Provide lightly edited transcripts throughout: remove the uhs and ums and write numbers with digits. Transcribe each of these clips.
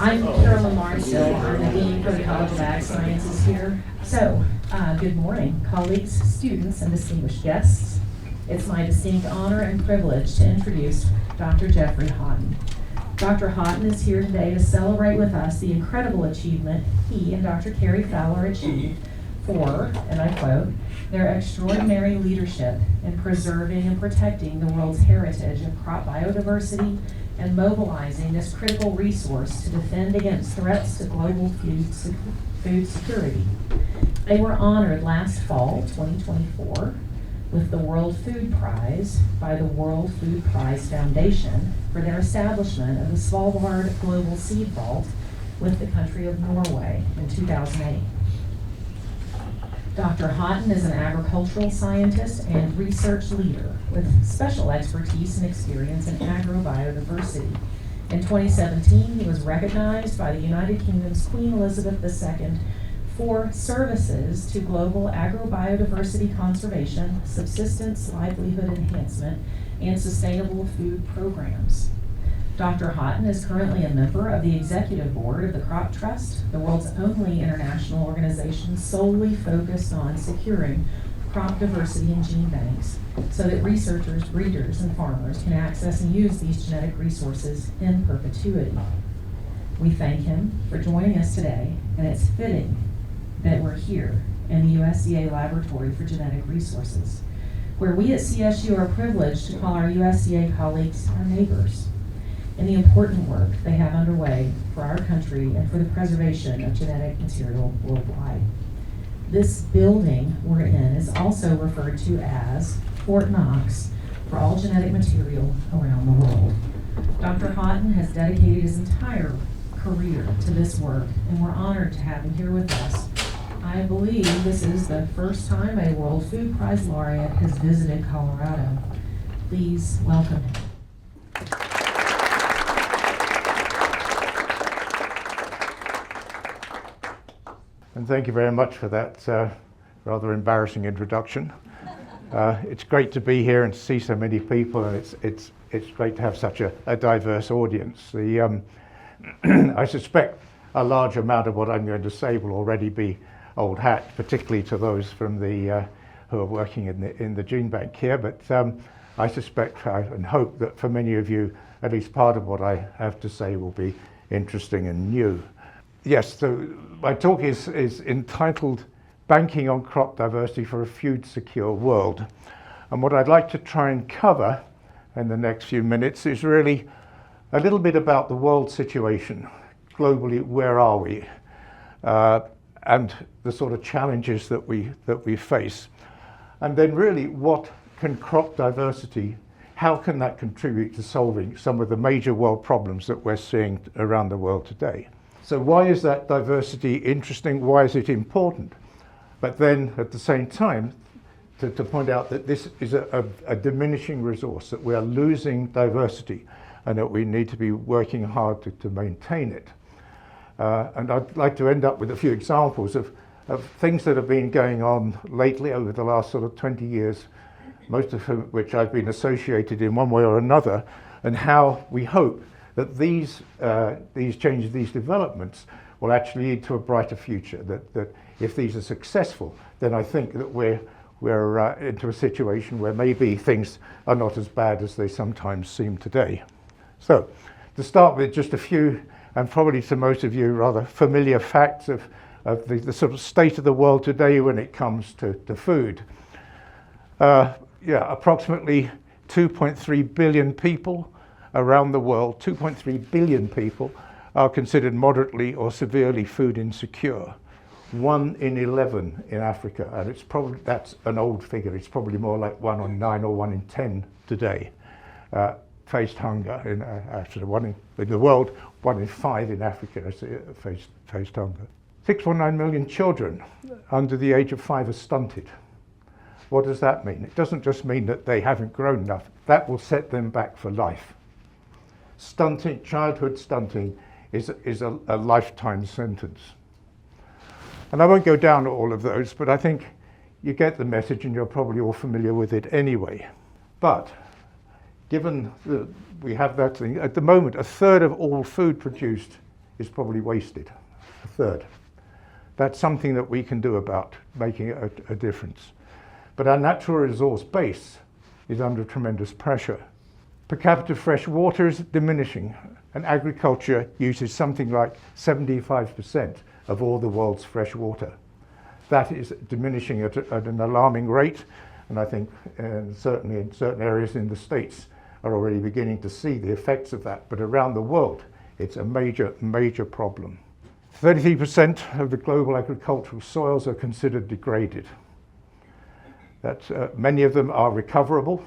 I'm Carolyn Marstill. I'm the Dean for the College of Ag Sciences here. So, good morning, colleagues, students, and distinguished guests. It's my distinct honor and privilege to introduce Dr. Geoffrey Hawtin. Dr. Hawtin is here today to celebrate with us the incredible achievement he and Dr. Carrie Fowler achieved for, and I quote, their extraordinary leadership in preserving and protecting the world's heritage of crop biodiversity and mobilizing this critical resource to defend against threats to global food security. They were honored last fall, 2024, with the World Food Prize by the World Food Prize Foundation for their establishment of the Svalbard Global Seed Vault with the country of Norway in 2008. Dr. Hawtin is an agricultural scientist and research leader with special expertise and experience in agrobiodiversity. In 2017, he was recognized by the United Kingdom's Queen Elizabeth II for services to global agrobiodiversity conservation, subsistence livelihood enhancement, and sustainable food programs. Dr. Hawtin is currently a member of the executive board of the Crop Trust, the world's only international organization solely focused on securing crop diversity and gene banks so that researchers, breeders, and farmers can access and use these genetic resources in perpetuity. We thank him for joining us today, and it's fitting that we're here in the USDA Laboratory for Genetic Resources, where we at CSU are privileged to call our USDA colleagues our neighbors, and the important work they have underway for our country and for the preservation of genetic material worldwide. This building we're in is also referred to as Fort Knox for all genetic material around the world. Dr. Hawtin has dedicated his entire career to this work, and we're honored to have him here with us. I believe this is the first time a World Food Prize laureate has visited Colorado. Please welcome him. And thank you very much for that rather embarrassing introduction. It's great to be here and to see so many people, and it's great to have such a diverse audience. I suspect a large amount of what I'm going to say will already be old hat, particularly to those from the who are working in the gene bank here. But I suspect and hope that for many of you, at least part of what I have to say will be interesting and new. Yes, so my talk is entitled Banking on Crop Diversity for a Food Secure World. And what I'd like to try and cover in the next few minutes is really a little bit about the world situation. Globally, where are we? And the sort of challenges that we face. And then really, what can crop diversity, how can that contribute to solving some of the major world problems that we're seeing around the world today? So why is that diversity interesting? Why is it important? But then at the same time, to point out that this is a diminishing resource, that we are losing diversity and that we need to be working hard to maintain it. And I'd like to end up with a few examples of things that have been going on lately over the last sort of 20 years, most of which I've been associated in one way or another, and how we hope that these changes, these developments will actually lead to a brighter future, that if these are successful, then I think that we're into a situation where maybe things are not as bad as they sometimes seem today. So, to start with just a few, and probably to most of you, rather familiar facts of the sort of state of the world today when it comes to food. Approximately 2.3 billion people around the world, 2.3 billion people are considered moderately or severely food insecure. 1 in 11 in Africa, and it's probably, that's an old figure, it's probably more like 1 in 9 or 1 in 10 today, faced hunger. Actually, 1 in the world, 1 in 5 in Africa faced hunger. 6.9 million children under the age of 5 are stunted. What does that mean? It doesn't just mean that they haven't grown enough, that will set them back for life. Stunting, childhood stunting is a lifetime sentence. And I won't go down all of those, but I think you get the message and you're probably all familiar with it anyway. But given that we have that thing, at the moment, a third of all food produced is probably wasted, a third. That's something that we can do about making a difference. But our natural resource base is under tremendous pressure. Per capita fresh water is diminishing, and agriculture uses something like 75% of all the world's fresh water. That is diminishing at an alarming rate, and I think certainly in certain areas in the States are already beginning to see the effects of that, but around the world it's a major, major problem. 33% of the global agricultural soils are considered degraded. Many of them are recoverable.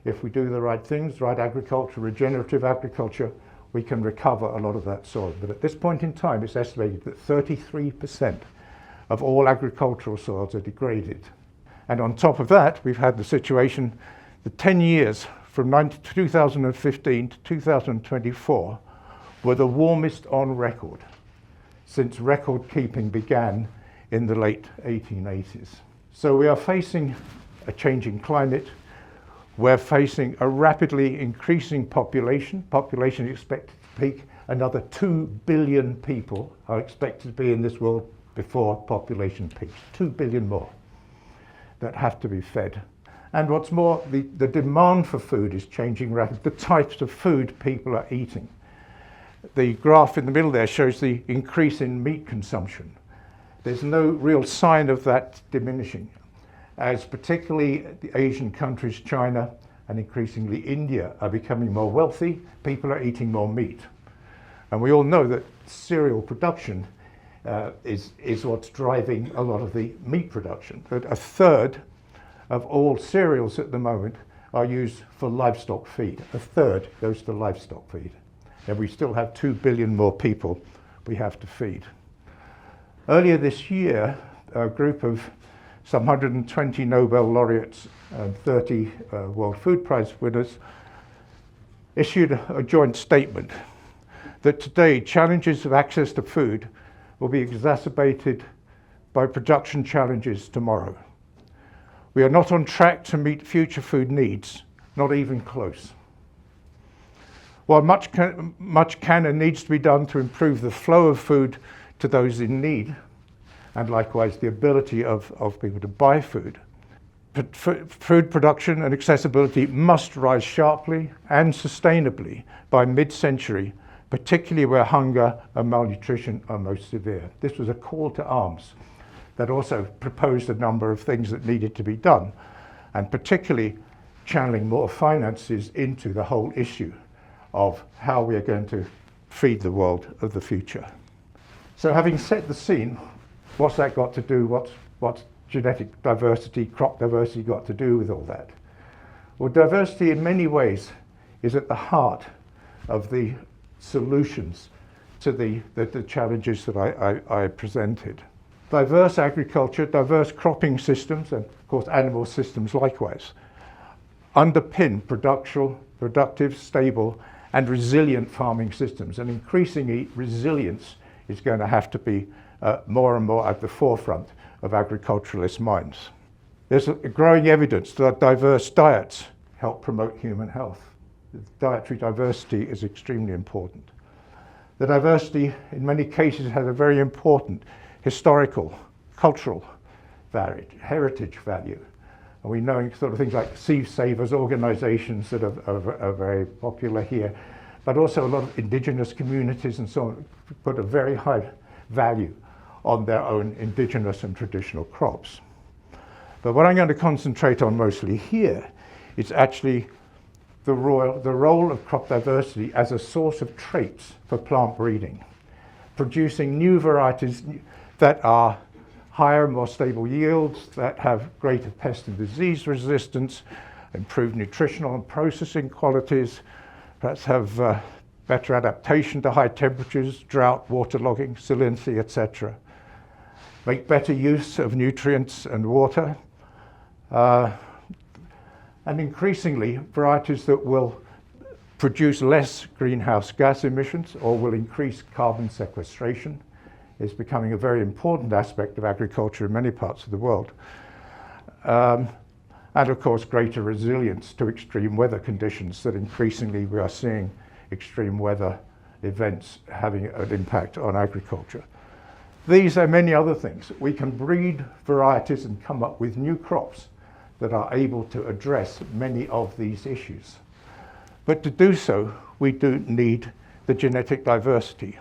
If we do the right things, right agriculture, regenerative agriculture, we can recover a lot of that soil. But at this point in time, it's estimated that 33% of all agricultural soils are degraded. And on top of that, we've had the situation, the 10 years from 2015 to 2024 were the warmest on record since record keeping began in the late 1880s. So we are facing a changing climate. We're facing a rapidly increasing population. Population is expected to peak. Another 2 billion people are expected to be in this world before population peaks. 2 billion more that have to be fed. And what's more, the demand for food is changing rapidly. The types of food people are eating. The graph in the middle there shows the increase in meat consumption. There's no real sign of that diminishing, as particularly the Asian countries, China and increasingly India, are becoming more wealthy. People are eating more meat. And we all know that cereal production is what's driving a lot of the meat production. That a third of all cereals at the moment are used for livestock feed. A third goes to livestock feed. And we still have 2 billion more people we have to feed. Earlier this year, a group of some 120 Nobel laureates and 30 World Food Prize winners issued a joint statement that today challenges of access to food will be exacerbated by production challenges tomorrow. We are not on track to meet future food needs, not even close. While much can and needs to be done to improve the flow of food to those in need, and likewise the ability of people to buy food, food production and accessibility must rise sharply and sustainably by mid-century, particularly where hunger and malnutrition are most severe. This was a call to arms that also proposed a number of things that needed to be done, and particularly channeling more finances into the whole issue of how we are going to feed the world of the future. So having set the scene, what's that got to do, what's genetic diversity, crop diversity got to do with all that? Well, diversity in many ways is at the heart of the solutions to the challenges that I presented. Diverse agriculture, diverse cropping systems, and of course animal systems likewise, underpin productive, stable, and resilient farming systems. And increasingly, resilience is going to have to be more and more at the forefront of agriculturalist minds. There's a growing evidence that diverse diets help promote human health. Dietary diversity is extremely important. The diversity, in many cases, has a very important historical, cultural heritage value. And we know sort of things like sea savers organizations that are very popular here, but also a lot of indigenous communities and so on put a very high value on their own indigenous and traditional crops. But what I'm going to concentrate on mostly here is actually the role of crop diversity as a source of traits for plant breeding, producing new varieties that are higher, more stable yields, that have greater pest and disease resistance, improved nutritional and processing qualities, perhaps have better adaptation to high temperatures, drought, waterlogging, salinity, etc. Make better use of nutrients and water, and increasingly varieties that will produce less greenhouse gas emissions or will increase carbon sequestration is becoming a very important aspect of agriculture in many parts of the world. And of course, greater resilience to extreme weather conditions that increasingly we are seeing extreme weather events having an impact on agriculture. These and many other things. We can breed varieties and come up with new crops that are able to address many of these issues. But to do so, we do need the genetic diversity.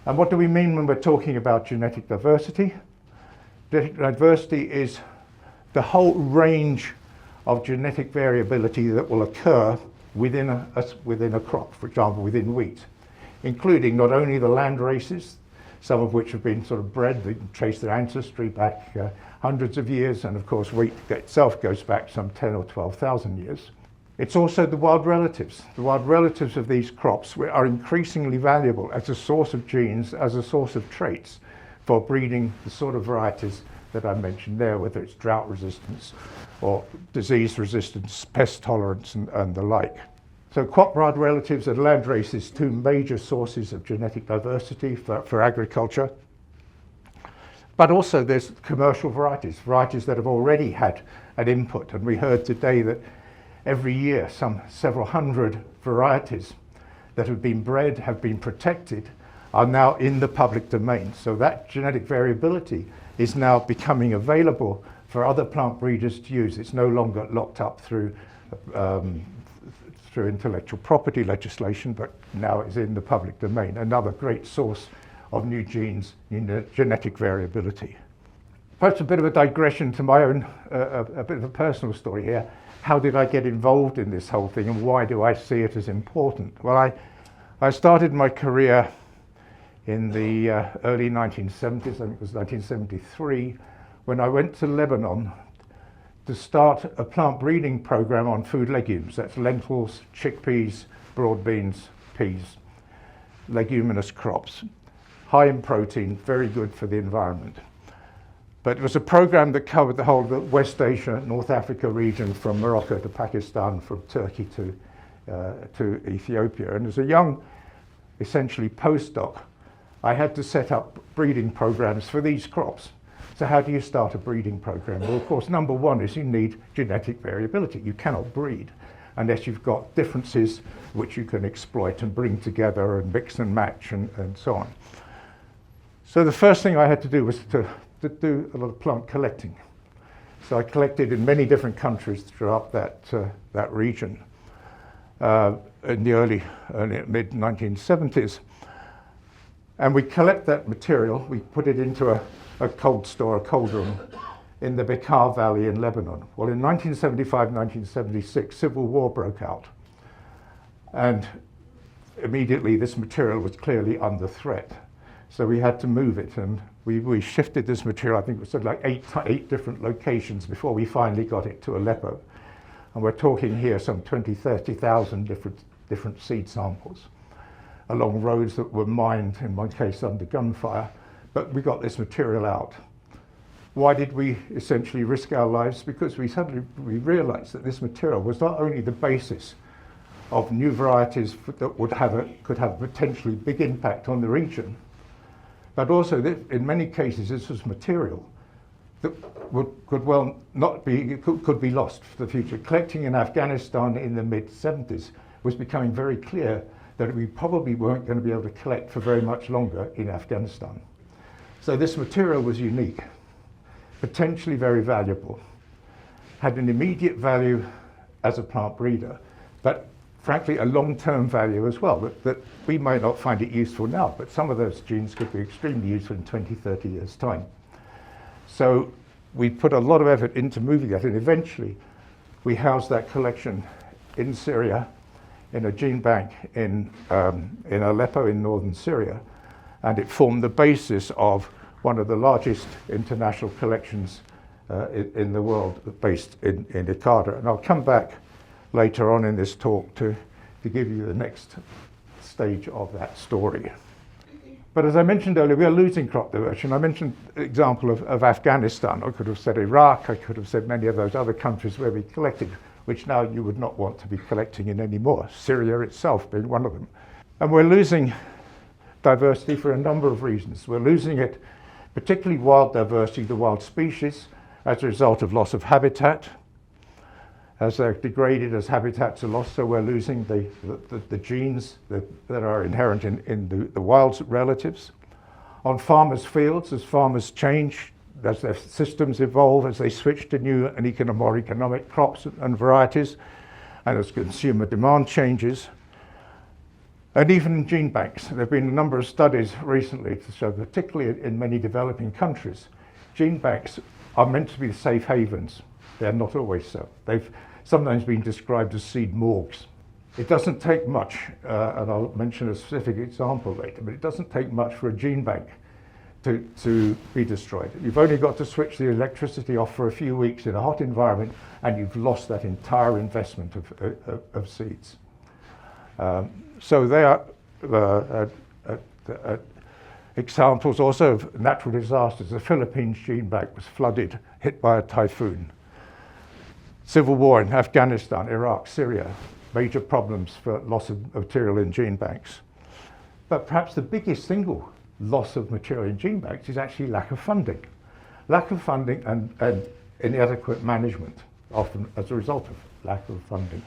And what do we mean when we're talking about genetic diversity? Genetic diversity is the whole range of genetic variability that will occur within a crop, for example, within wheat, including not only the land races, some of which have been sort of bred, they can trace their ancestry back hundreds of years, and of course wheat itself goes back some 10 or 12,000 years. It's also the wild relatives. The wild relatives of these crops are increasingly valuable as a source of genes, as a source of traits for breeding the sort of varieties that I mentioned there, whether it's drought resistance or disease resistance, pest tolerance, and the like. So crop wild relatives and land races, two major sources of genetic diversity for agriculture. But also there's commercial varieties that have already had an input. And we heard today that every year some several hundred varieties that have been bred, have been protected, are now in the public domain. So that genetic variability is now becoming available for other plant breeders to use. It's no longer locked up through intellectual property legislation, but now it's in the public domain. Another great source of new genes, genetic variability. Perhaps a bit of a digression to my own, a bit of a personal story here. How did I get involved in this whole thing, and why do I see it as important? Well, I started my career in the early 1970s, I think it was 1973, when I went to Lebanon to start a plant breeding program on food legumes. That's lentils, chickpeas, broad beans, peas, leguminous crops. High in protein, very good for the environment. But it was a program that covered the whole of the West Asia, North Africa region, from Morocco to Pakistan, from Turkey to Ethiopia. And as a young, essentially postdoc, I had to set up breeding programs for these crops. So how do you start a breeding program? Well, of course, number one is you need genetic variability. You cannot breed unless you've got differences which you can exploit and bring together and mix and match and so on. So the first thing I had to do was to do a lot of plant collecting. So I collected in many different countries throughout that region in the early mid-1970s. And we collect that material, we put it into a cold store, a cold room in the Bekaa Valley in Lebanon. Well, in 1975, 1976, civil war broke out. And immediately this material was clearly under threat. So we had to move it, and we shifted this material, I think it was like eight different locations before we finally got it to Aleppo. And we're talking here some 20, 30,000 different seed samples along roads that were mined, in my case under gunfire, but we got this material out. Why did we essentially risk our lives? Because we realized that this material was not only the basis of new varieties that could have a potentially big impact on the region, but also that in many cases this was material that could be lost for the future. Collecting in Afghanistan in the mid-70s was becoming very clear that we probably weren't going to be able to collect for very much longer in Afghanistan. So this material was unique, potentially very valuable, had an immediate value as a plant breeder, but frankly a long-term value as well, that we might not find it useful now, but some of those genes could be extremely useful in 20, 30 years' time. So we put a lot of effort into moving that, and eventually we housed that collection in Syria, in a gene bank in Aleppo in northern Syria, and it formed the basis of one of the largest international collections in the world, based in Ikada. And I'll come back later on in this talk to give you the next stage of that story. But as I mentioned earlier, we are losing crop diversity. I mentioned the example of Afghanistan. I could have said Iraq, I could have said many of those other countries where we collected, which now you would not want to be collecting in anymore, Syria itself being one of them. And we're losing diversity for a number of reasons. We're losing it, particularly wild diversity, the wild species, as a result of loss of habitat, As they're degraded, as habitats are lost, so we're losing the genes that are inherent in the wild relatives. On farmers' fields, as farmers change, as their systems evolve, as they switch to new and more economic crops and varieties, and as consumer demand changes. And even in gene banks, there have been a number of studies recently to show, particularly in many developing countries, gene banks are meant to be safe havens. They're not always so. They've sometimes been described as seed morgues. It doesn't take much, and I'll mention a specific example later, but it doesn't take much for a gene bank to be destroyed. You've only got to switch the electricity off for a few weeks in a hot environment, and you've lost that entire investment of seeds. So they are examples also of natural disasters. The Philippines gene bank was flooded, hit by a typhoon. Civil war in Afghanistan, Iraq, Syria, major problems for loss of material in gene banks. But perhaps the biggest single loss of material in gene banks is actually lack of funding. Lack of funding and inadequate management, often as a result of lack of funding.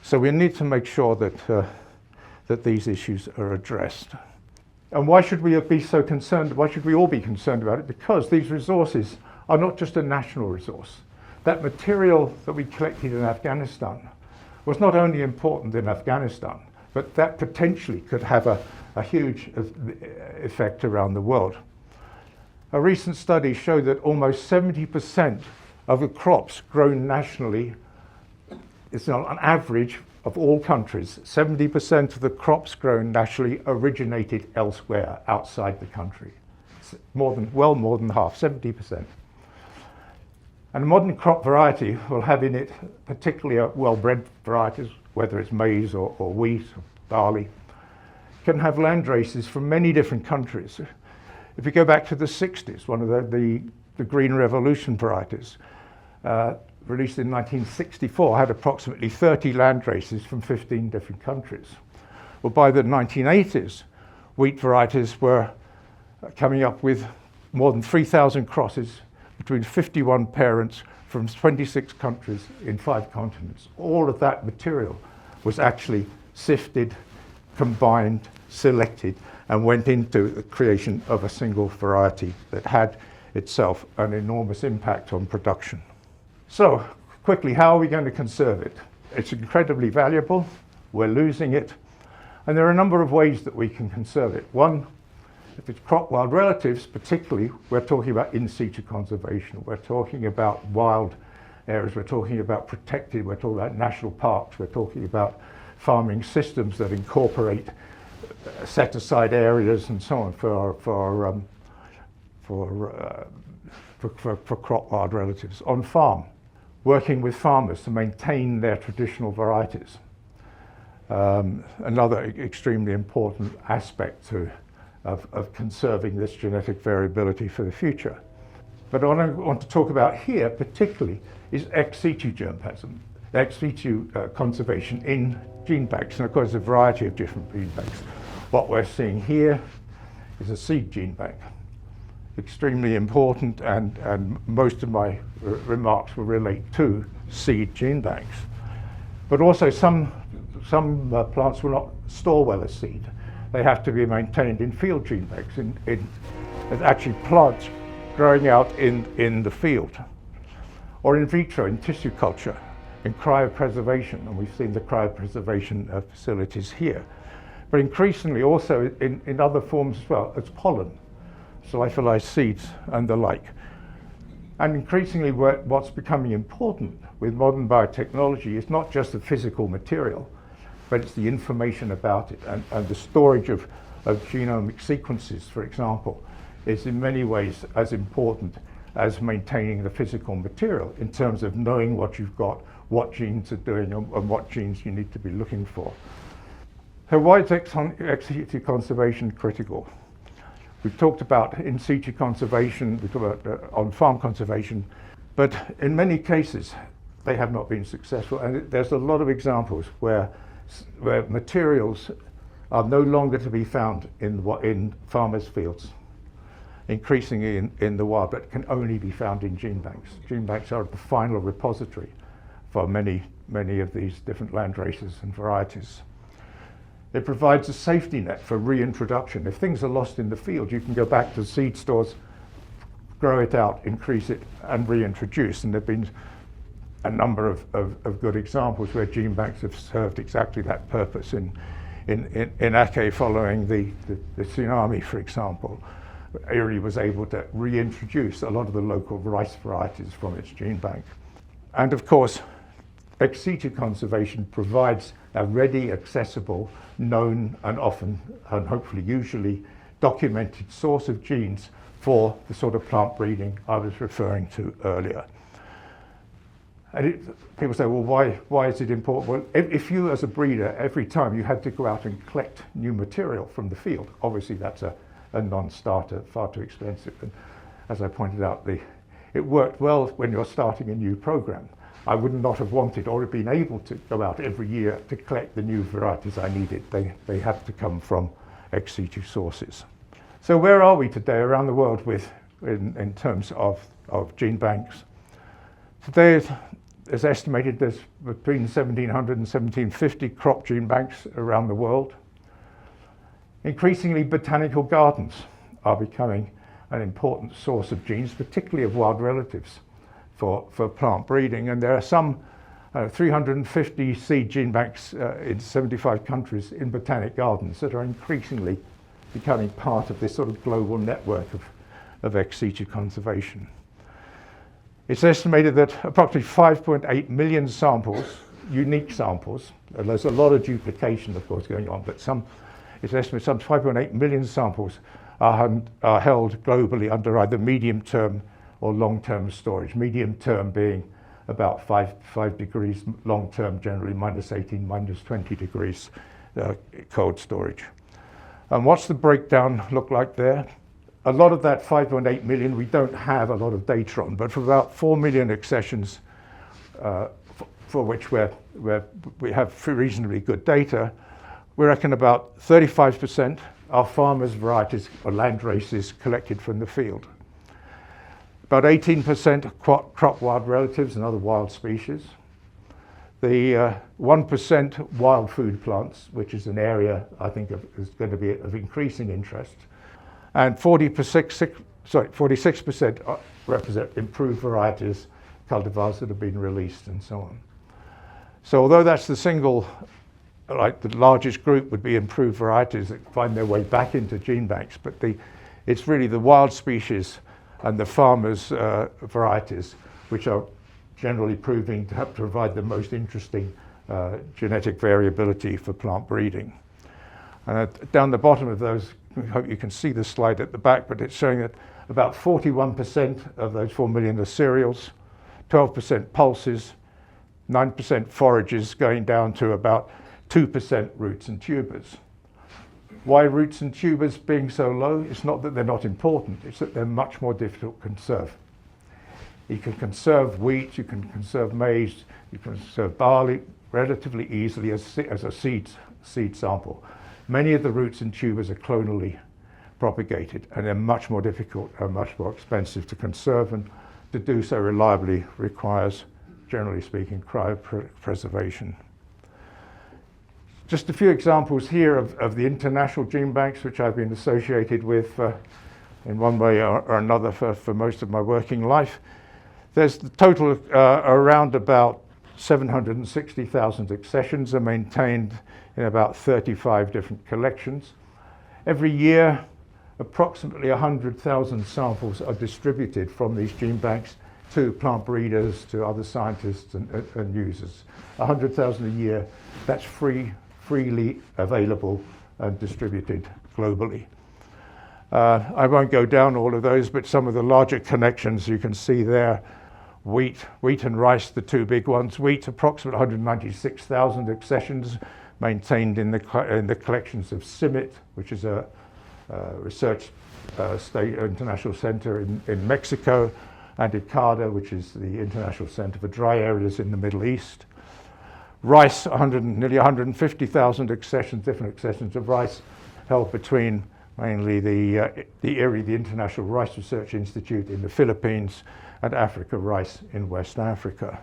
So we need to make sure that these issues are addressed. And why should we be so concerned? Why should we all be concerned about it? Because these resources are not just a national resource. That material that we collected in Afghanistan was not only important in Afghanistan, but that potentially could have a huge effect around the world. A recent study showed that almost 70% of the crops grown nationally, it's on average of all countries, 70% of the crops grown nationally originated elsewhere outside the country. It's more than half, 70%. And a modern crop variety will have in it particularly well-bred varieties, whether it's maize or wheat or barley, can have land races from many different countries. If you go back to the 60s, one of the Green Revolution varieties, released in 1964, had approximately 30 land races from 15 different countries. Well, by the 1980s, wheat varieties were coming up with more than 3,000 crosses between 51 parents from 26 countries in 5 continents. All of that material was actually sifted, combined, selected, and went into the creation of a single variety that had itself an enormous impact on production. So, quickly, how are we going to conserve it? It's incredibly valuable, we're losing it, and there are a number of ways that we can conserve it. One, if it's crop wild relatives, particularly, we're talking about in situ conservation. We're talking about wild areas, we're talking about protected, we're talking about national parks, we're talking about farming systems that incorporate set aside areas and so on for crop wild relatives. On farm, working with farmers to maintain their traditional varieties. Another extremely important aspect of conserving this genetic variability for the future. But what I want to talk about here particularly is ex situ germplasm, ex situ conservation in gene banks, and of course a variety of different gene banks. What we're seeing here is a seed gene bank. Extremely important, and most of my remarks will relate to seed gene banks. But also some plants will not store well as seed. They have to be maintained in field gene banks, in actually plants growing out in the field, or in vitro, in tissue culture, in cryopreservation, and we've seen the cryopreservation facilities here. But increasingly also in other forms as well, as pollen, lyophilized seeds and the like. And increasingly what's becoming important with modern biotechnology is not just the physical material, but it's the information about it, and the storage of genomic sequences, for example, is in many ways as important as maintaining the physical material in terms of knowing what you've got, what genes are doing, and what genes you need to be looking for. So why is ex situ conservation critical? We've talked about in situ conservation, we've talked about on-farm conservation, but in many cases they have not been successful, and there's a lot of examples where materials are no longer to be found in farmers' fields, increasingly in the wild, but can only be found in gene banks. Gene banks are the final repository for many of these different land races and varieties. It provides a safety net for reintroduction. If things are lost in the field, you can go back to seed stores, grow it out, increase it, and reintroduce. And there have been a number of good examples where gene banks have served exactly that purpose. In Aceh, following the tsunami, for example, Erie was able to reintroduce a lot of the local rice varieties from its gene bank. And of course, ex situ conservation provides a ready, accessible, known, and often, and hopefully usually, documented source of genes for the sort of plant breeding I was referring to earlier. And people say, well, why is it important? Well, if you as a breeder, every time you had to go out and collect new material from the field, obviously that's a non-starter, far too expensive. And as I pointed out, it worked well when you're starting a new program. I would not have wanted or have been able to go out every year to collect the new varieties I needed. They had to come from ex situ sources. So where are we today around the world in terms of gene banks? Today it's estimated there's between 1,700 and 1,750 crop gene banks around the world. Increasingly, botanical gardens are becoming an important source of genes, particularly of wild relatives for plant breeding. And there are some 350 seed gene banks in 75 countries in botanic gardens that are increasingly becoming part of this sort of global network of ex situ conservation. It's estimated that approximately 5.8 million samples, unique samples, and there's a lot of duplication, of course, going on, but it's estimated some 5.8 million samples are held globally under either medium-term or long-term storage. Medium-term being about 5 degrees, long-term generally -18, -20 degrees cold storage. And what's the breakdown look like there? A lot of that 5.8 million we don't have a lot of data on, but for about 4 million accessions for which we have reasonably good data, we reckon about 35% are farmers' varieties or land races collected from the field. About 18% are crop wild relatives and other wild species. The 1% wild food plants, which is an area I think is going to be of increasing interest. And 46% represent improved varieties, cultivars that have been released and so on. So although that's the largest group would be improved varieties that find their way back into gene banks, but it's really the wild species and the farmers' varieties which are generally proving to provide the most interesting genetic variability for plant breeding. And down the bottom of those, I hope you can see the slide at the back, but it's showing that about 41% of those 4 million are cereals, 12% pulses, 9% forages, going down to about 2% roots and tubers. Why roots and tubers being so low? It's not that they're not important, it's that they're much more difficult to conserve. You can conserve wheat, you can conserve maize, you can conserve barley relatively easily as a seed sample. Many of the roots and tubers are clonally propagated, and they're much more difficult and much more expensive to conserve, and to do so reliably requires, generally speaking, cryopreservation. Just a few examples here of the international gene banks which I've been associated with in one way or another for most of my working life. There's the total around about 760,000 accessions are maintained in about 35 different collections. Every year, approximately 100,000 samples are distributed from these gene banks to plant breeders, to other scientists and users. 100,000 a year, that's freely available and distributed globally. I won't go down all of those, but some of the larger connections you can see there. Wheat and rice, the two big ones. Wheat, approximately 196,000 accessions maintained in the collections of CIMMYT, which is a research state international center in Mexico, and ICADA, which is the International Center for Dry Areas in the Middle East. Rice, nearly 150,000 accessions, different accessions of rice, held between mainly the IRRI, the International Rice Research Institute in the Philippines, and Africa Rice in West Africa.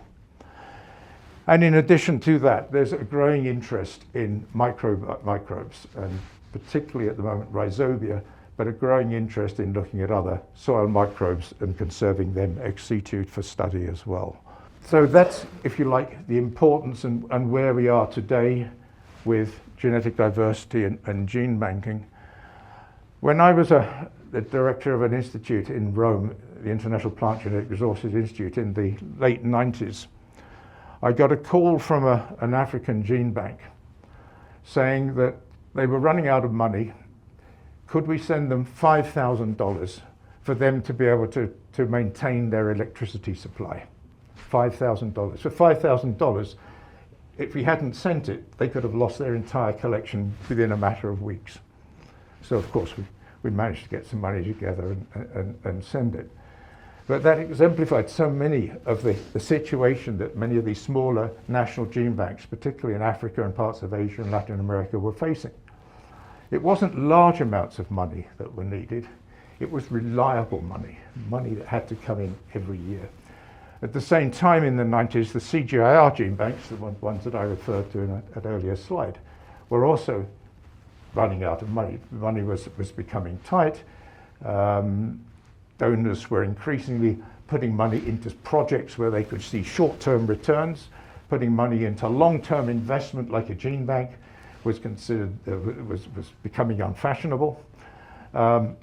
And in addition to that, there's a growing interest in microbes, and particularly at the moment rhizobia, but a growing interest in looking at other soil microbes and conserving them ex situ for study as well. So that's, if you like, the importance and where we are today with genetic diversity and gene banking. When I was the director of an institute in Rome, the International Plant Genetic Resources Institute, in the late 90s, I got a call from an African gene bank saying that they were running out of money. Could we send them $5,000 for them to be able to maintain their electricity supply? $5,000. For $5,000, if we hadn't sent it, they could have lost their entire collection within a matter of weeks. So of course we managed to get some money together and send it. But that exemplified so many of the situation that many of these smaller national gene banks, particularly in Africa and parts of Asia and Latin America, were facing. It wasn't large amounts of money that were needed. It was reliable money that had to come in every year. At the same time in the 90s, the CGIR gene banks, the ones that I referred to in an earlier slide, were also running out of money. Money was becoming tight. Donors were increasingly putting money into projects where they could see short-term returns. Putting money into long-term investment like a gene bank was considered, was becoming unfashionable. And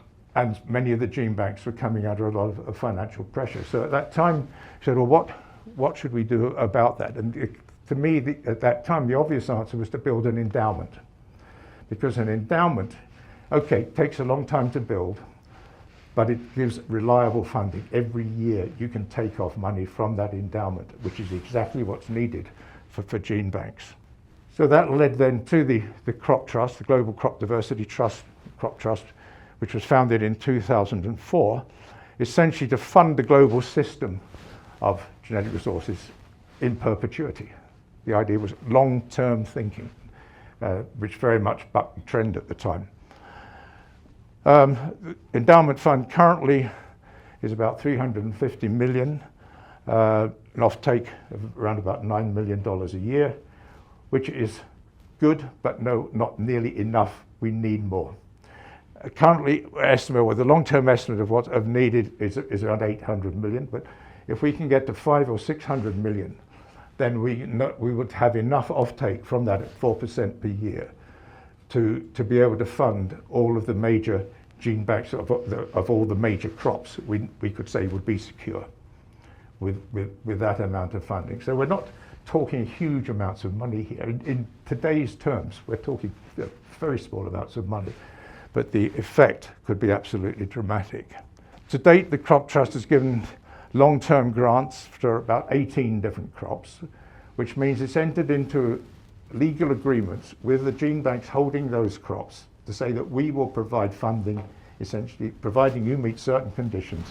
many of the gene banks were coming under a lot of financial pressure. So at that time, I said, well, what should we do about that? And to me, at that time, the obvious answer was to build an endowment. Because an endowment, okay, takes a long time to build, but it gives reliable funding. Every year you can take off money from that endowment, which is exactly what's needed for gene banks. So that led then to the Crop Trust, the Global Crop Diversity Trust, Crop Trust, which was founded in 2004, essentially to fund the global system of genetic resources in perpetuity. The idea was long-term thinking, which very much bucked the trend at the time. The endowment fund currently is about $350 million, an offtake of around about $9 million a year, which is good, but no, not nearly enough. We need more. Currently, the long-term estimate of what's needed is around 800 million, but if we can get to 500 or 600 million, then we would have enough offtake from that at 4% per year to be able to fund all of the major gene banks of all the major crops we could say would be secure with that amount of funding. So we're not talking huge amounts of money here. In today's terms, we're talking very small amounts of money, but the effect could be absolutely dramatic. To date, the Crop Trust has given long-term grants for about 18 different crops, which means it's entered into legal agreements with the gene banks holding those crops to say that we will provide funding, essentially providing you meet certain conditions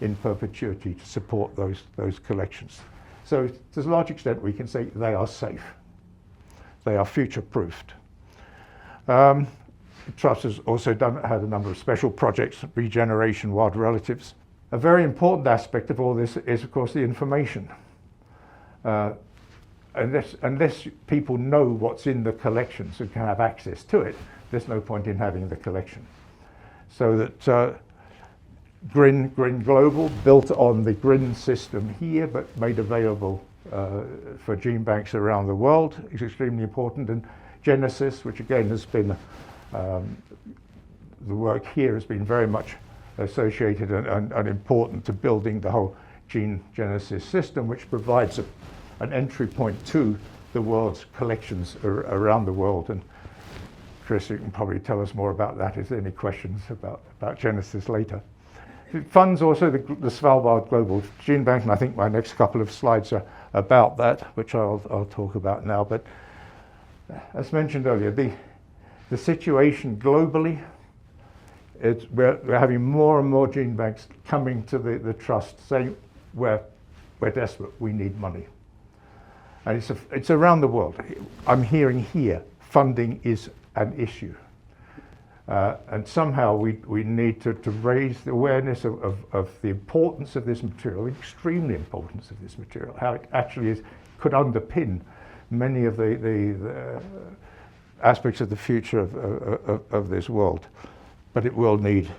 in perpetuity to support those collections. So to a large extent we can say they are safe. They are future-proofed. The Trust has also had a number of special projects, regeneration, wild relatives. A very important aspect of all this is, of course, the information. Unless people know what's in the collections and can have access to it, there's no point in having the collection. So that GRIN Global, built on the GRIN system here, but made available for gene banks around the world, is extremely important. And Genesis, which again has been, the work here has been very much associated and important to building the whole gene genesis system, which provides an entry point to the world's collections around the world. And Chris, you can probably tell us more about that if there are any questions about Genesis later. It funds also the Svalbard Global Gene Bank, and I think my next couple of slides are about that, which I'll talk about now. But as mentioned earlier, the situation globally, we're having more and more gene banks coming to the trust saying we're desperate, we need money. And it's around the world. I'm hearing here funding is an issue. And somehow we need to raise the awareness of the importance of this material, the extremely importance of this material, how it actually is could underpin many of the aspects of the future of this world. But it will need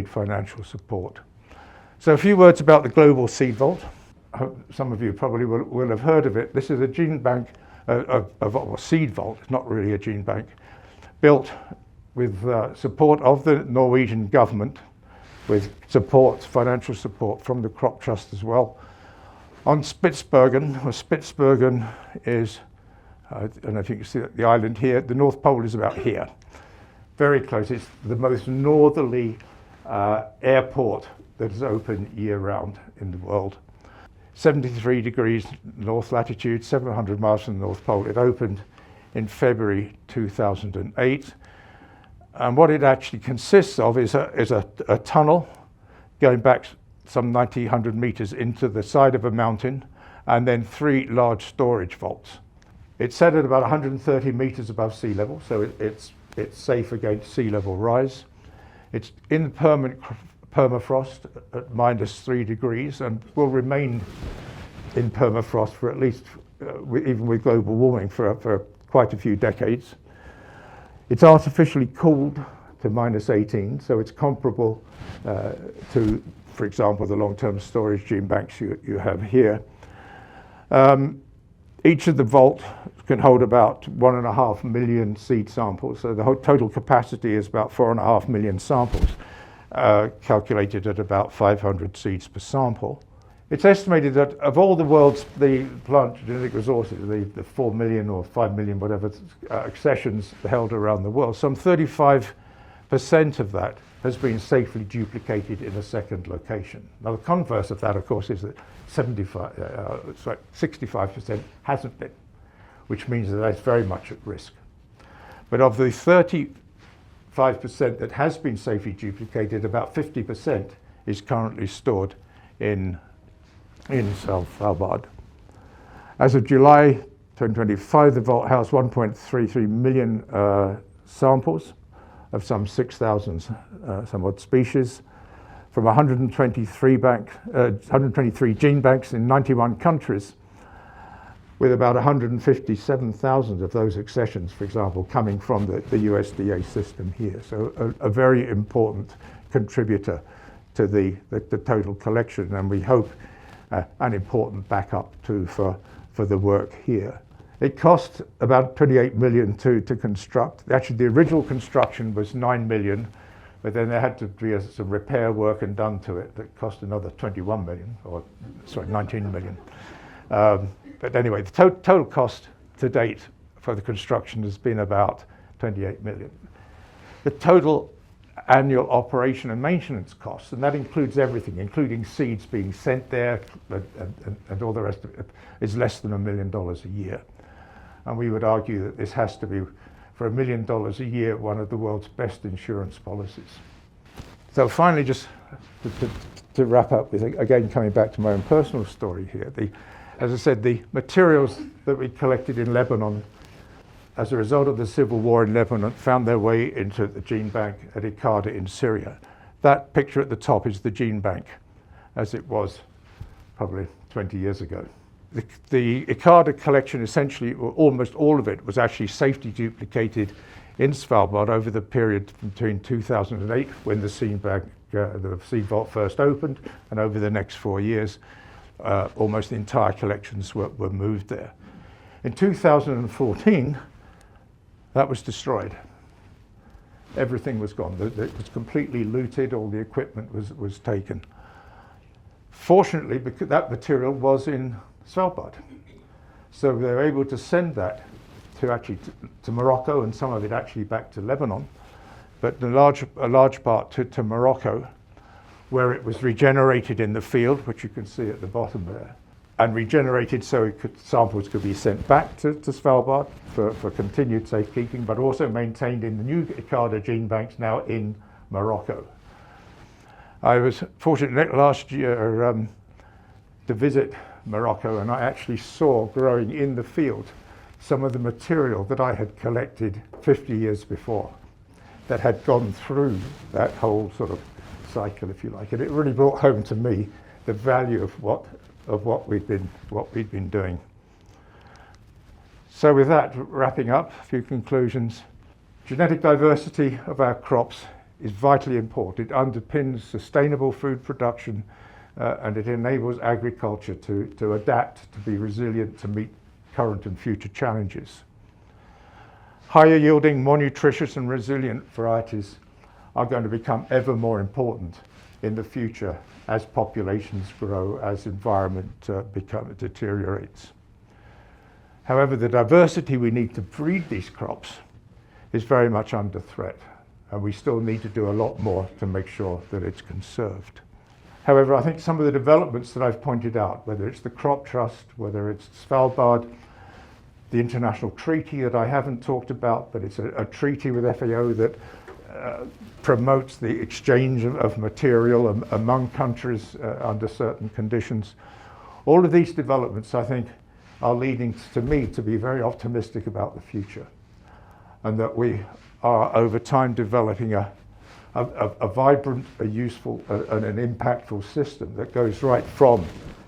financial support. So a few words about the Global Seed Vault. Some of you probably will have heard of it. This is a gene bank, a seed vault, it's not really a gene bank, built with support of the Norwegian government, with financial support from the Crop Trust as well. On Spitsbergen is, I don't know if you can see the island here, the North Pole is about here. Very close, it's the most northerly airport that is open year-round in the world. 73 degrees north latitude, 700 miles from the North Pole. It opened in February 2008. And what it actually consists of is a tunnel going back some 100 meters into the side of a mountain, and then 3 large storage vaults. It's set at about 130 meters above sea level, so it's safe against sea level rise. It's in permanent permafrost at -3 degrees and will remain in permafrost for at least, even with global warming, for quite a few decades. It's artificially cooled to -18, so it's comparable to, for example, the long-term storage gene banks you have here. Each of the vault can hold about 1.5 million seed samples, so the whole total capacity is about 4.5 million samples, calculated at about 500 seeds per sample. It's estimated that of all the world's plant genetic resources, the 4 million or 5 million, whatever, accessions held around the world, some 35% of that has been safely duplicated in a second location. Now, the converse of that, of course, is that 65% hasn't been, which means that that's very much at risk. But of the 35% that has been safely duplicated, about 50% is currently stored in Svalbard. As of July 2025, the vault housed 1.33 million samples of some 6,000 some odd species from 123 gene banks in 91 countries, with about 157,000 of those accessions, for example, coming from the USDA system here. So a very important contributor to the total collection, and we hope an important backup too for the work here. It cost about 28 million to construct. Actually, the original construction was 9 million, but then there had to be some repair work and done to it that cost another 21 million, or sorry, 19 million. But anyway, the total cost to date for the construction has been about 28 million. The total annual operation and maintenance costs, and that includes everything, including seeds being sent there and all the rest of it, is less than $1 million a year. And we would argue that this has to be, for $1 million a year, one of the world's best insurance policies. So finally, just to wrap up with, again, coming back to my own personal story here, as I said, the materials that we collected in Lebanon as a result of the civil war in Lebanon found their way into the gene bank at Ikada in Syria. That picture at the top is the gene bank as it was probably 20 years ago. The Ikada collection, essentially, almost all of it, was actually safely duplicated in Svalbard over the period between 2008, when the seed vault first opened, and over the next 4 years, almost the entire collections were moved there. In 2014, that was destroyed. Everything was gone. It was completely looted. All the equipment was taken. Fortunately, because that material was in Svalbard, so they were able to send that to Morocco, and some of it actually back to Lebanon, but a large part to Morocco, where it was regenerated in the field, which you can see at the bottom there, and regenerated so samples could be sent back to Svalbard for continued safekeeping, but also maintained in the new Ikada gene banks now in Morocco. I was fortunate last year to visit Morocco, and I actually saw growing in the field some of the material that I had collected 50 years before, that had gone through that whole sort of cycle, if you like. And it really brought home to me the value of what we'd been doing. So with that, wrapping up, a few conclusions. Genetic diversity of our crops is vitally important. It underpins sustainable food production and it enables agriculture to adapt, to be resilient, to meet current and future challenges. Higher yielding, more nutritious and resilient varieties are going to become ever more important in the future as populations grow, as environment deteriorates. However, the diversity we need to breed these crops is very much under threat, and we still need to do a lot more to make sure that it's conserved. However, I think some of the developments that I've pointed out, whether it's the Crop Trust, whether it's Svalbard, the international treaty that I haven't talked about, but it's a treaty with FAO that promotes the exchange of material among countries under certain conditions. All of these developments, I think, are leading to me to be very optimistic about the future, and that we are over time developing a vibrant, a useful and an impactful system that goes right from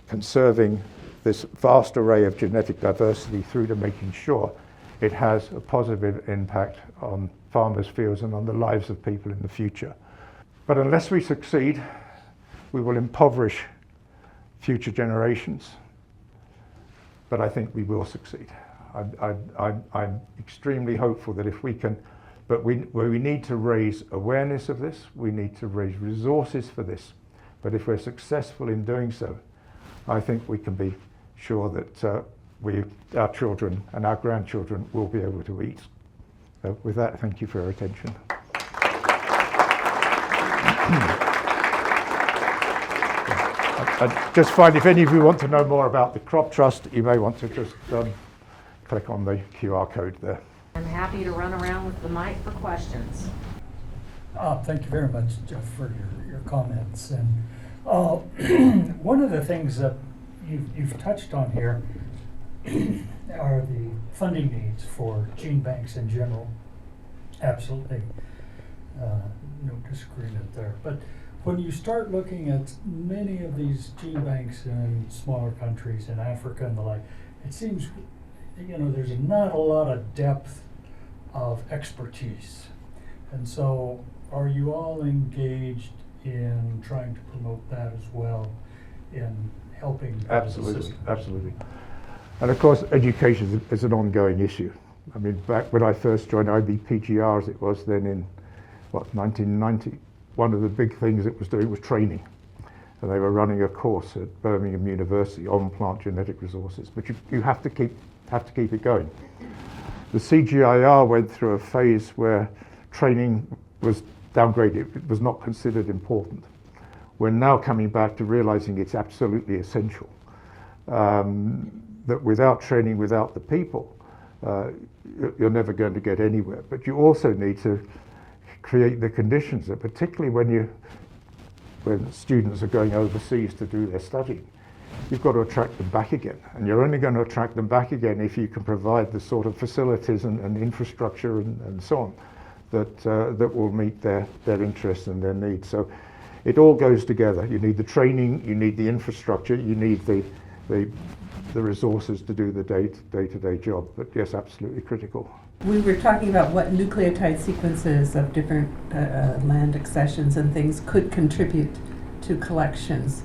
conserving this vast array of genetic diversity through to making sure it has a positive impact on farmers' fields and on the lives of people in the future. But unless we succeed, we will impoverish future generations. But I think we will succeed. I'm extremely hopeful that if we can, but we need to raise awareness of this, we need to raise resources for this. But if we're successful in doing so, I think we can be sure that our children and our grandchildren will be able to eat. With that, thank you for your attention. I just find if any of you want to know more about the Crop Trust, you may want to just click on the QR code there. I'm happy to run around with the mic for questions. Thank you very much, Jeff, for your comments. And one of the things that you've touched on here are the funding needs for gene banks in general. Absolutely, no disagreement there. But when you start looking at many of these gene banks in smaller countries in Africa and the like, it seems, there's not a lot of depth of expertise. And so are you all engaged in trying to promote that as well in helping? Absolutely, absolutely. And of course, education is an ongoing issue. I mean, back when I first joined IBPGR, as it was then in, 1990, one of the big things it was doing was training. And they were running a course at Birmingham University on plant genetic resources, but you have to keep it going. The CGIR went through a phase where training was downgraded. It was not considered important. We're now coming back to realizing it's absolutely essential. That without training, without the people, you're never going to get anywhere. But you also need to create the conditions that, particularly when students are going overseas to do their studying, you've got to attract them back again. And you're only going to attract them back again if you can provide the sort of facilities and infrastructure and so on that will meet their interests and their needs. So it all goes together. You need the training, you need the infrastructure, you need the resources to do the day-to-day job. But yes, absolutely critical. We were talking about what nucleotide sequences of different land accessions and things could contribute to collections.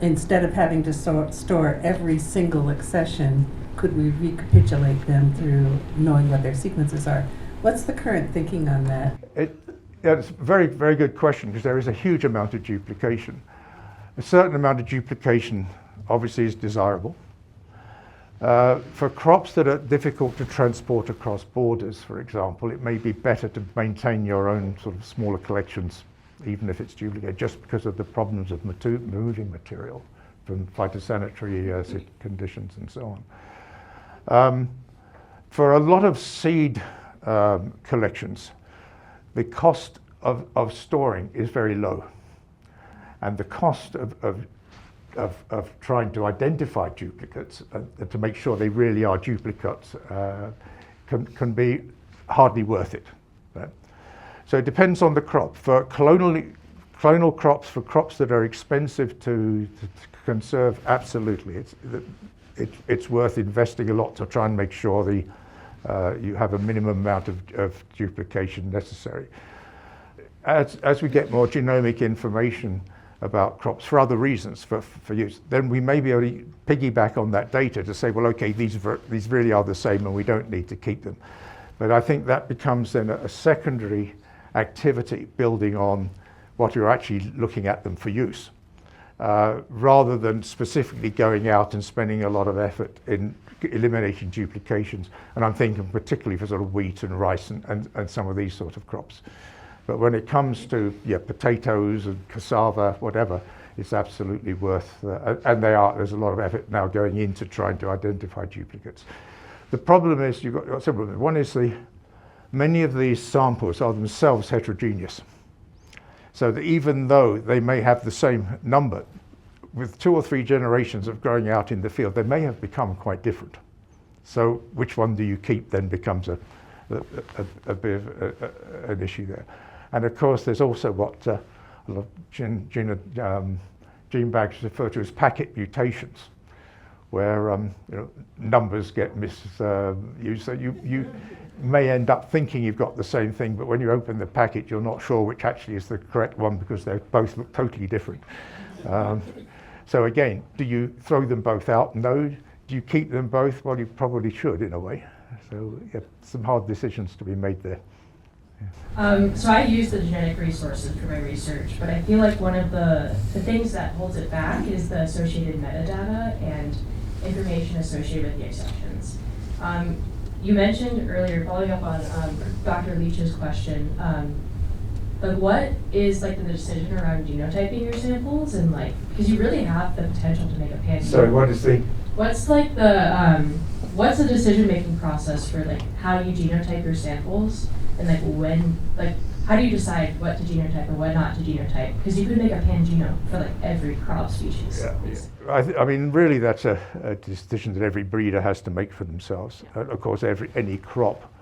Instead of having to store every single accession, could we recapitulate them through knowing what their sequences are? What's the current thinking on that? It's a very, very good question, because there is a huge amount of duplication. A certain amount of duplication obviously is desirable. For crops that are difficult to transport across borders, for example, it may be better to maintain your own sort of smaller collections, even if it's duplicated, just because of the problems of moving material from phytosanitary conditions and so on. For a lot of seed collections, the cost of storing is very low, and the cost of trying to identify duplicates to make sure they really are duplicates can be hardly worth it. Right? So it depends on the crop. For clonal crops, for crops that are expensive to conserve, absolutely, it's worth investing a lot to try and make sure you have a minimum amount of duplication necessary. As we get more genomic information about crops for other reasons for use, then we may be able to piggyback on that data to say, well, okay, these really are the same and we don't need to keep them. But I think that becomes then a secondary activity building on what you're actually looking at them for use, rather than specifically going out and spending a lot of effort in eliminating duplications. And I'm thinking particularly for sort of wheat and rice and some of these sort of crops. But when it comes to potatoes and cassava, whatever, it's absolutely worth, and there's a lot of effort now going into trying to identify duplicates. The problem is you've got several. One is many of these samples are themselves heterogeneous. So that even though they may have the same number, with 2 or 3 generations of growing out in the field, they may have become quite different. So which one do you keep then becomes a bit of an issue there. And of course, there's also what a lot of gene banks refer to as packet mutations, where numbers get misused. So you may end up thinking you've got the same thing, but when you open the packet, you're not sure which actually is the correct one because they both look totally different. So again, do you throw them both out? No. Do you keep them both? Well, you probably should in a way. So some hard decisions to be made there. So I use the genetic resources for my research, but I feel like one of the things that holds it back is the associated metadata and information associated with the exceptions. You mentioned earlier, following up on Dr. Leach's question, like what is like the decision around genotyping your samples, and like because you really have the potential to make a pan. So what is the? What's like what's the decision-making process for like how you genotype your samples, and like when, like how do you decide what to genotype and what not to genotype? Because you could make a pan-genome for like every crop species. Yeah. I mean, really, that's a decision that every breeder has to make for themselves. Of course, any crop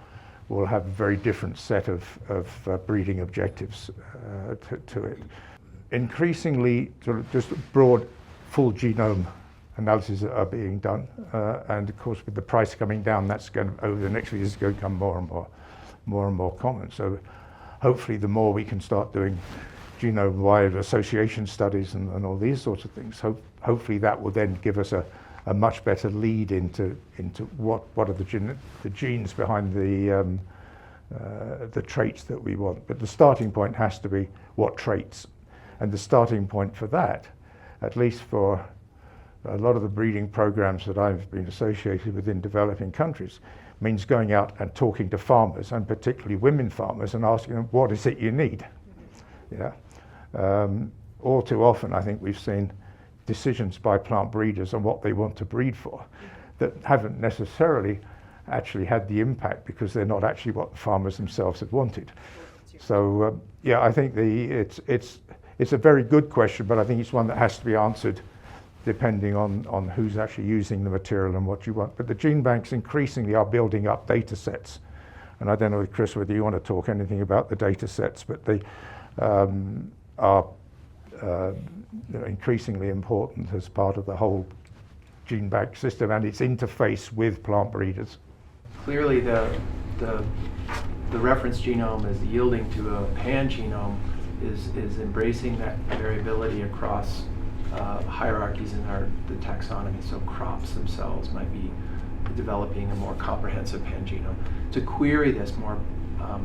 will have a very different set of breeding objectives to it. Increasingly, sort of just broad, full genome analyses are being done, and of course, with the price coming down, that's going to, over the next few years, going to become more and more common. So, hopefully, the more we can start doing genome-wide association studies and all these sorts of things, hopefully that will then give us a much better lead into what are the genes behind the traits that we want. But the starting point has to be what traits, and the starting point for that, at least for a lot of the breeding programs that I've been associated with in developing countries, means going out and talking to farmers, and particularly women farmers, and asking them, what is it you need? Yeah. All too often, I think we've seen decisions by plant breeders on what they want to breed for that haven't necessarily actually had the impact because they're not actually what the farmers themselves had wanted. So yeah, I think it's a very good question, but I think it's one that has to be answered depending on who's actually using the material and what you want. But the gene banks increasingly are building up data sets. And I don't know, Chris, whether you want to talk anything about the data sets, but they are increasingly important as part of the whole gene bank system and its interface with plant breeders. Clearly the reference genome is yielding to a pan genome is embracing that variability across hierarchies in the taxonomy. So crops themselves might be developing a more comprehensive pan genome. To query this more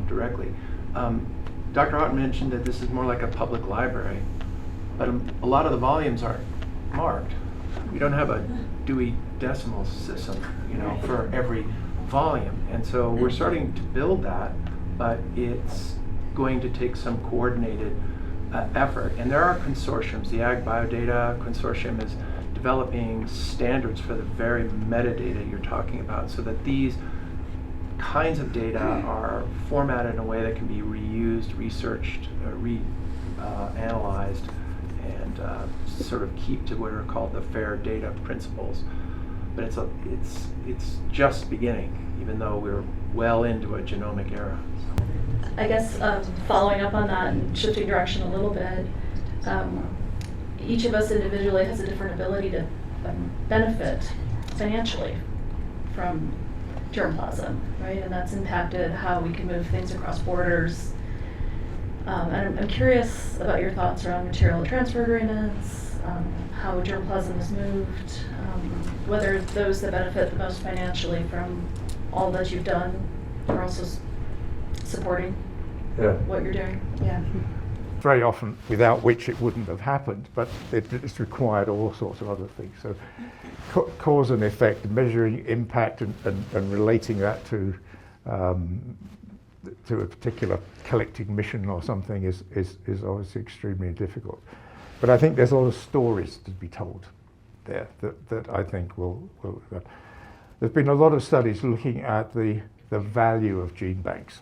directly, Dr. Hawtin mentioned that this is more like a public library, but a lot of the volumes aren't marked. We don't have a Dewey Decimal System, for every volume, and so we're starting to build that, but it's going to take some coordinated effort. And there are consortiums. The Ag Biodata Consortium is developing standards for the very metadata you're talking about, so that these kinds of data are formatted in a way that can be reused, researched, analyzed, and sort of keep to what are called the fair data principles. But it's just beginning, even though we're well into a genomic era. I guess following up on that and shifting direction a little bit, each of us individually has a different ability to benefit financially from germplasm, right? And that's impacted how we can move things across borders. And I'm curious about your thoughts around material transfer agreements, how germplasm is moved, whether those that benefit the most financially from all that you've done are also supporting what you're doing. Yeah. Very often without which it wouldn't have happened, but it's required all sorts of other things. So cause and effect, measuring impact and relating that to a particular collecting mission or something is obviously extremely difficult. But I think there's a lot of stories to be told there that I think will there's been a lot of studies looking at the value of gene banks.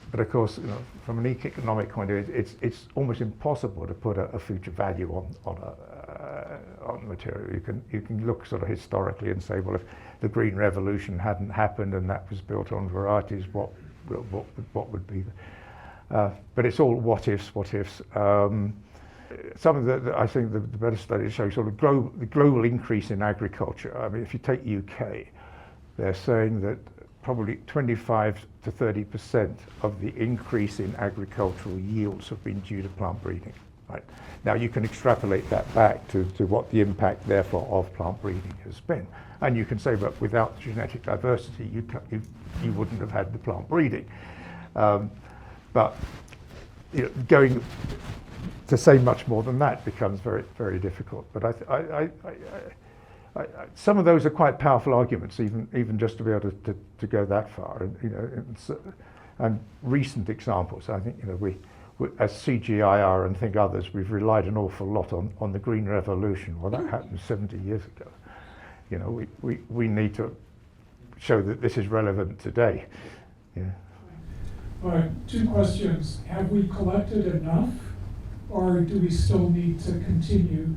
But of course, from an economic point of view, it's almost impossible to put a future value on material. You can look sort of historically and say, well, if the Green Revolution hadn't happened and that was built on varieties, what would be? But it's all what ifs. Some of I think the better studies show sort of the global increase in agriculture. I mean, if you take UK, they're saying that probably 25 to 30% of the increase in agricultural yields have been due to plant breeding. Right? Now you can extrapolate that back to what the impact therefore of plant breeding has been. And you can say, but without genetic diversity, you wouldn't have had the plant breeding. But going to say much more than that becomes very, very difficult. But some of those are quite powerful arguments, even just to be able to go that far. And recent examples, I think we as CGIR and think others, we've relied an awful lot on the Green Revolution. Well, that happened 70 years ago. We need to show that this is relevant today. Yeah. All right, 2 questions. Have we collected enough, or do we still need to continue?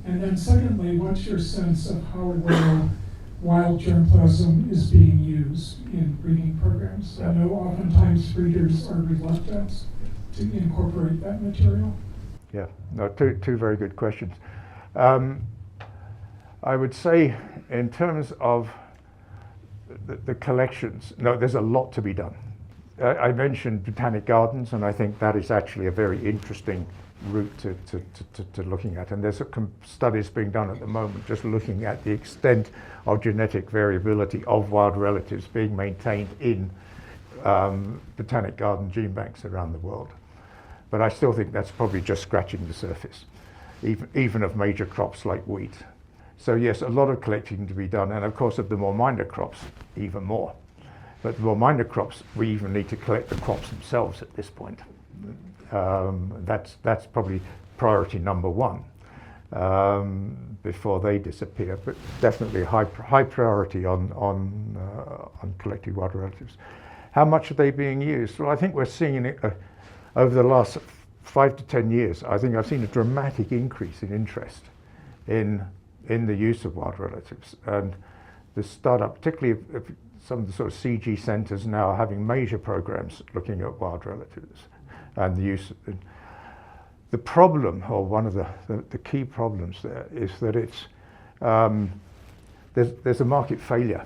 And then secondly, what's your sense of how well wild germplasm is being used in breeding programs? I know oftentimes breeders are reluctant to incorporate that material. Yeah, no, two very good questions. I would say in terms of the collections, no, there's a lot to be done. I mentioned botanic gardens, and I think that is actually a very interesting route to looking at. And there's studies being done at the moment just looking at the extent of genetic variability of wild relatives being maintained in botanic garden gene banks around the world. But I still think that's probably just scratching the surface, even of major crops like wheat. So yes, a lot of collecting to be done, and of course of the more minor crops, even more. But the more minor crops, we even need to collect the crops themselves at this point. That's probably priority number 1 before they disappear. But definitely high priority on collecting wild relatives. How much are they being used? Well, I think we're seeing it over the last 5 to 10 years. I think I've seen a dramatic increase in interest in the use of wild relatives, and the startup, particularly if some of the sort of CG centres now are having major programs looking at wild relatives and the use. The problem, or one of the key problems there, is that there's a market failure.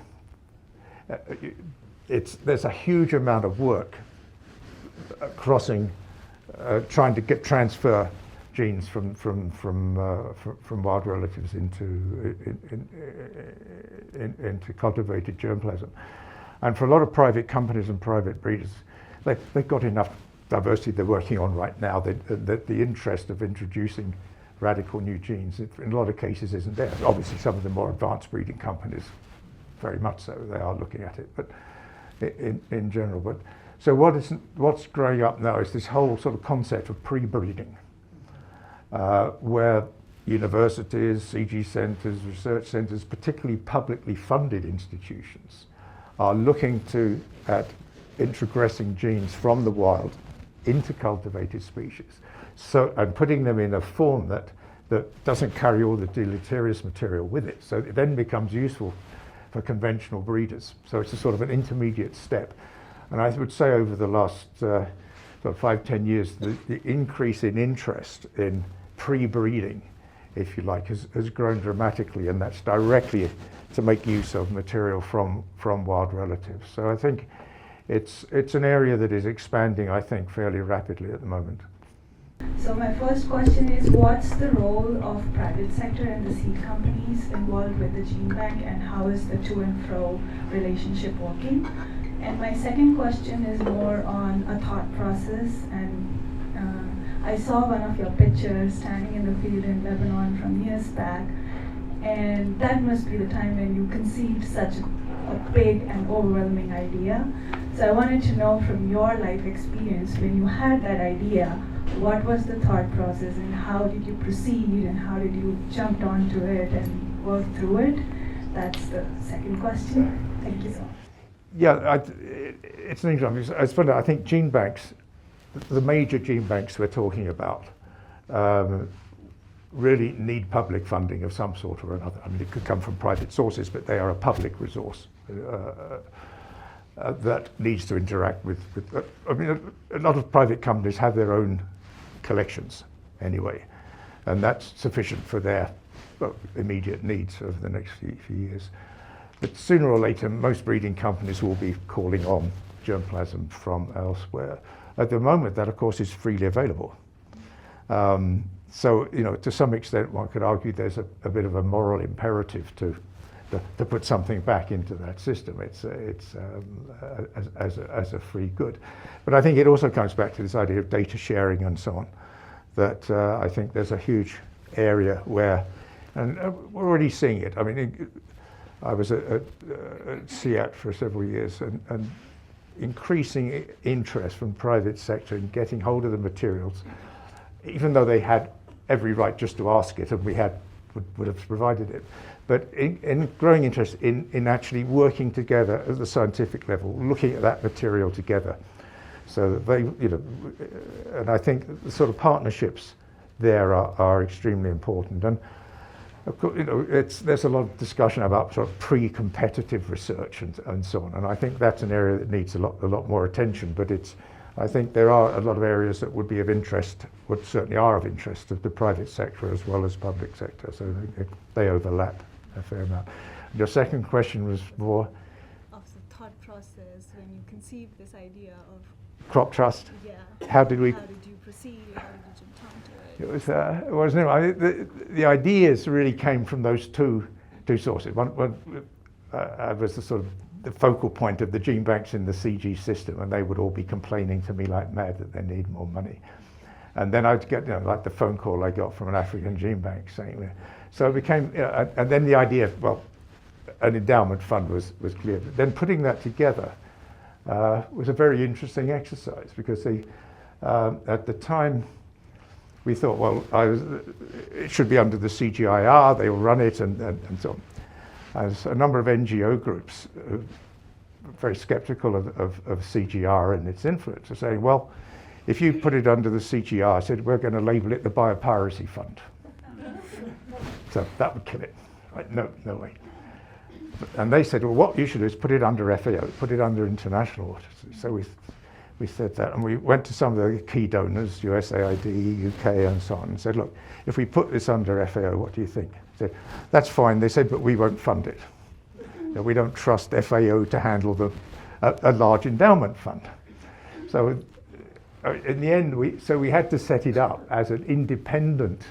There's a huge amount of work trying to transfer genes from wild relatives into cultivated germplasm, and for a lot of private companies and private breeders, they've got enough diversity they're working on right now that the interest of introducing radical new genes in a lot of cases isn't there. Obviously, some of the more advanced breeding companies, very much so, they are looking at it, but in general. But so what's growing up now is this whole sort of concept of pre-breeding, where universities, CG centres, research centres, particularly publicly funded institutions, are looking at introgressing genes from the wild into cultivated species, and putting them in a form that doesn't carry all the deleterious material with it. So it then becomes useful for conventional breeders. So it's a sort of an intermediate step. And I would say over the last 5-10 years, the increase in interest in pre-breeding if you like, has grown dramatically, and that's directly to make use of material from wild relatives. So I think it's an area that is expanding, I think, fairly rapidly at the moment. So my first question is, what's the role of private sector and the seed companies involved with the gene bank, and how is the to and fro relationship working? And my second question is more on a thought process, and I saw one of your pictures standing in the field in Lebanon from years back, and that must be the time when you conceived such a big and overwhelming idea. So I wanted to know from your life experience, when you had that idea, what was the thought process, and how did you proceed, and how did you jump onto it and work through it? That's the second question. Thank you so much. Yeah, it's an interesting. It's funny. I think gene banks, the major gene banks we're talking about, really need public funding of some sort or another. I mean, it could come from private sources, but they are a public resource that needs to interact with. I mean, a lot of private companies have their own collections anyway, and that's sufficient for their immediate needs over the next few years. But sooner or later, most breeding companies will be calling on germplasm from elsewhere. At the moment, that of course is freely available. So, you know, to some extent, one could argue there's a bit of a moral imperative to put something back into that system. It's as a free good. But I think it also comes back to this idea of data sharing and so on. That I think there's a huge area where, and we're already seeing it. I mean, I was at SEAT for several years, and increasing interest from private sector in getting hold of the materials, even though they had every right just to ask it, and we would have provided it. But in growing interest in actually working together at the scientific level, looking at that material together, so that they, you know, and I think the sort of partnerships there are extremely important. And of course, you know, there's a lot of discussion about sort of pre-competitive research and so on, and I think that's an area that needs a lot more attention. But I think there are a lot of areas that would be of interest, would certainly are of interest to the private sector as well as public sector. So they overlap a fair amount. Your second question was more of the thought process when you conceived this idea of crop trust. Yeah. How did you proceed? How did you jump onto it? It wasn't. The ideas really came from those two sources. One was the sort of the focal point of the gene banks in the CG system, and they would all be complaining to me like mad that they need more money. And then I'd get, you know, like the phone call I got from an African gene bank saying that. So it became, you know, and then the idea, well, an endowment fund was clear. But then putting that together was a very interesting exercise, because at the time we thought, well, it should be under the CGIR, they will run it, and so on. As a number of NGO groups very skeptical of CGR and its influence are saying, well, if you put it under the CGR, I said, we're going to label it the Biopiracy Fund. So that would kill it. Right? No way. And they said, well, what you should do is put it under FAO, put it under international waters. So we said that, and we went to some of the key donors, USAID, UK, and so on, and said, look, if we put this under FAO, what do you think? They said, that's fine. They said, but we won't fund it. You know, we don't trust FAO to handle a large endowment fund. So in the end, we had to set it up as an independent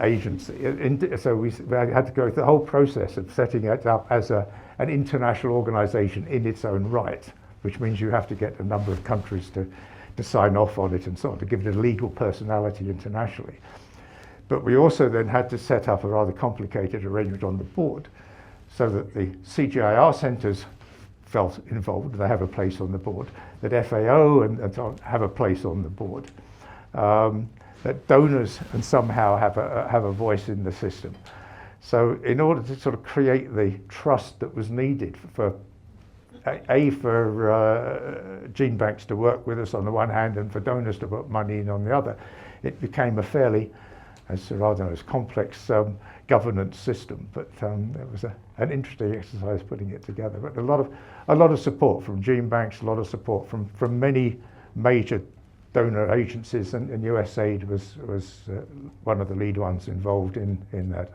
agency. So we had to go through the whole process of setting it up as an international organization in its own right, which means you have to get a number of countries to sign off on it and so on, to give it a legal personality internationally. But we also then had to set up a rather complicated arrangement on the board so that the CGIR centres felt involved, they have a place on the board, that FAO and so on have a place on the board, that donors and somehow have a voice in the system. So in order to sort of create the trust that was needed for gene banks to work with us on the one hand and for donors to put money in on the other, it became a fairly, rather than as complex governance system. But it was an interesting exercise putting it together. But a lot of support from gene banks, a lot of support from many major donor agencies, and USAID was one of the lead ones involved in that.